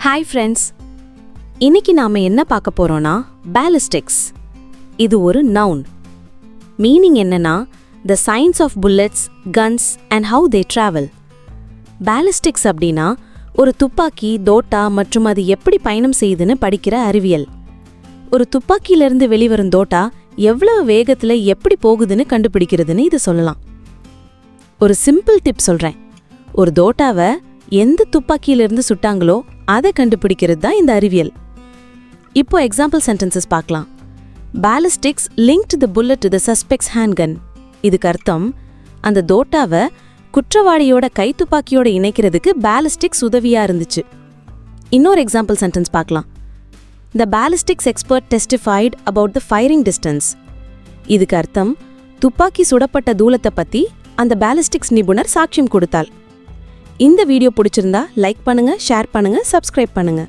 Hi friends, இன்னைக்கு நாம என்ன பார்க்க போறோம்னா பாலிஸ்டிக்ஸ். இது ஒரு நவுன். மீனிங் என்னன்னா the science of bullets, guns and how they travel. Ballistics அப்படின்னா ஒரு துப்பாக்கி, தோட்டா மற்றும் அது எப்படி பயணம் செய்யுதுன்னு படிக்கிற அறிவியல். ஒரு துப்பாக்கியிலிருந்து வெளிவரும் தோட்டா எவ்வளவு வேகத்துல எப்படி போகுதுன்னு கண்டுபிடிக்கிறதுன்னு இது சொல்லலாம். ஒரு சிம்பிள் டிப் சொல்றேன். ஒரு தோட்டாவை எந்த துப்பாக்கியிலிருந்து சுட்டாங்களோ அதை கண்டுபிடிக்கிறது தான் இந்த அறிவியல். இப்போ எக்ஸாம்பிள் சென்டென்சஸ் பார்க்கலாம். Ballistics linked the bullet to the suspect's handgun. இதுக்கு அர்த்தம், அந்த தோட்டாவை குற்றவாளியோட கைத்துப்பாக்கியோட இணைக்கிறதுக்கு பாலிஸ்டிக்ஸ் உதவியா இருந்துச்சு. இன்னொரு எக்ஸாம்பிள் சென்டென்ஸ் பார்க்கலாம். The ballistics expert testified about the firing distance. இதுக்கு அர்த்தம், துப்பாக்கி சுடப்பட்ட தூரத்தை பத்தி அந்த பாலிஸ்டிக்ஸ் நிபுணர் சாட்சியம் கொடுத்தாள். இந்த வீடியோ பிடிச்சிருந்தா லைக் பண்ணுங்க, ஷேர் பண்ணுங்க, சப்ஸ்கிரைப் பண்ணுங்க.